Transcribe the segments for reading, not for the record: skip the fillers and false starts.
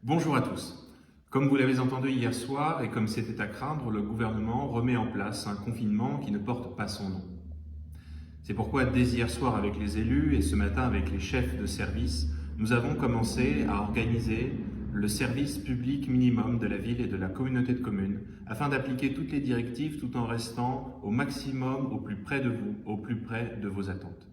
Bonjour à tous. Comme vous l'avez entendu hier soir et comme c'était à craindre, le gouvernement remet en place un confinement qui ne porte pas son nom. C'est pourquoi dès hier soir avec les élus et ce matin avec les chefs de service, nous avons commencé à organiser le service public minimum de la ville et de la communauté de communes afin d'appliquer toutes les directives tout en restant au maximum au plus près de vous, au plus près de vos attentes.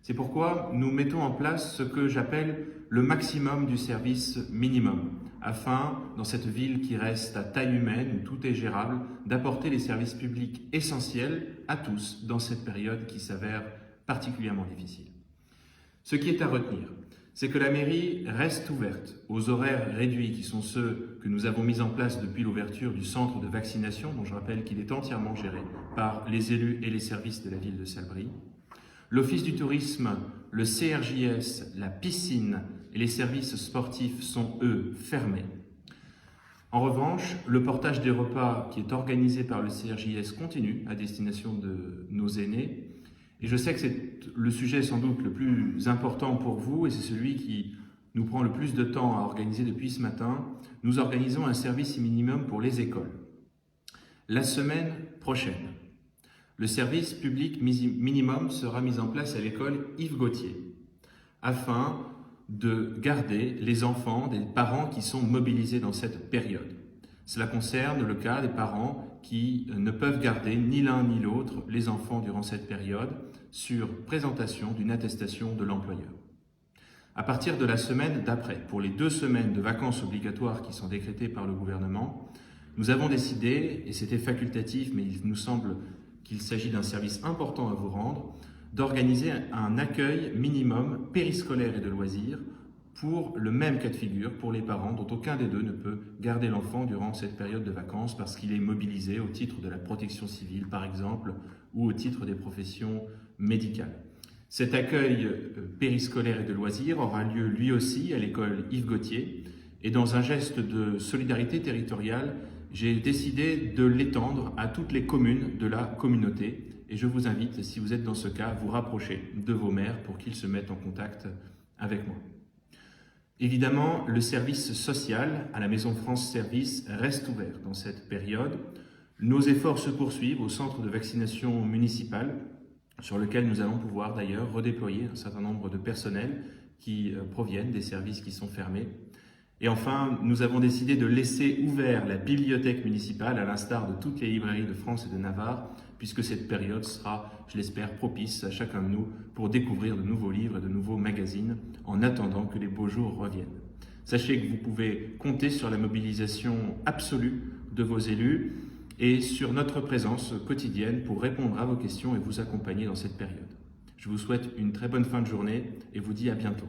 C'est pourquoi nous mettons en place ce que j'appelle le maximum du service minimum, afin, dans cette ville qui reste à taille humaine, où tout est gérable, d'apporter les services publics essentiels à tous dans cette période qui s'avère particulièrement difficile. Ce qui est à retenir, c'est que la mairie reste ouverte aux horaires réduits qui sont ceux que nous avons mis en place depuis l'ouverture du centre de vaccination, dont je rappelle qu'il est entièrement géré par les élus et les services de la ville de Salbris. L'Office du tourisme, le CRJS, la piscine et les services sportifs sont, eux, fermés. En revanche, le portage des repas qui est organisé par le CRJS continue à destination de nos aînés. Et je sais que c'est le sujet sans doute le plus important pour vous et c'est celui qui nous prend le plus de temps à organiser depuis ce matin. Nous organisons un service minimum pour les écoles. La semaine prochaine, le service public minimum sera mis en place à l'école Yves Gautier afin de garder les enfants des parents qui sont mobilisés dans cette période. Cela concerne le cas des parents qui ne peuvent garder ni l'un ni l'autre les enfants durant cette période sur présentation d'une attestation de l'employeur. À partir de la semaine d'après, pour les 2 semaines de vacances obligatoires qui sont décrétées par le gouvernement, nous avons décidé, et c'était facultatif, mais il nous semble qu'il s'agit d'un service important à vous rendre, d'organiser un accueil minimum périscolaire et de loisirs pour le même cas de figure pour les parents dont aucun des deux ne peut garder l'enfant durant cette période de vacances parce qu'il est mobilisé au titre de la protection civile par exemple ou au titre des professions médicales. Cet accueil périscolaire et de loisirs aura lieu lui aussi à l'école Yves Gautier et dans un geste de solidarité territoriale, j'ai décidé de l'étendre à toutes les communes de la communauté et je vous invite, si vous êtes dans ce cas, à vous rapprocher de vos maires pour qu'ils se mettent en contact avec moi. Évidemment, le service social à la Maison France Service reste ouvert dans cette période. Nos efforts se poursuivent au centre de vaccination municipal sur lequel nous allons pouvoir d'ailleurs redéployer un certain nombre de personnels qui proviennent des services qui sont fermés. Et enfin, nous avons décidé de laisser ouvert la bibliothèque municipale à l'instar de toutes les librairies de France et de Navarre, puisque cette période sera, je l'espère, propice à chacun de nous pour découvrir de nouveaux livres et de nouveaux magazines en attendant que les beaux jours reviennent. Sachez que vous pouvez compter sur la mobilisation absolue de vos élus et sur notre présence quotidienne pour répondre à vos questions et vous accompagner dans cette période. Je vous souhaite une très bonne fin de journée et vous dis à bientôt.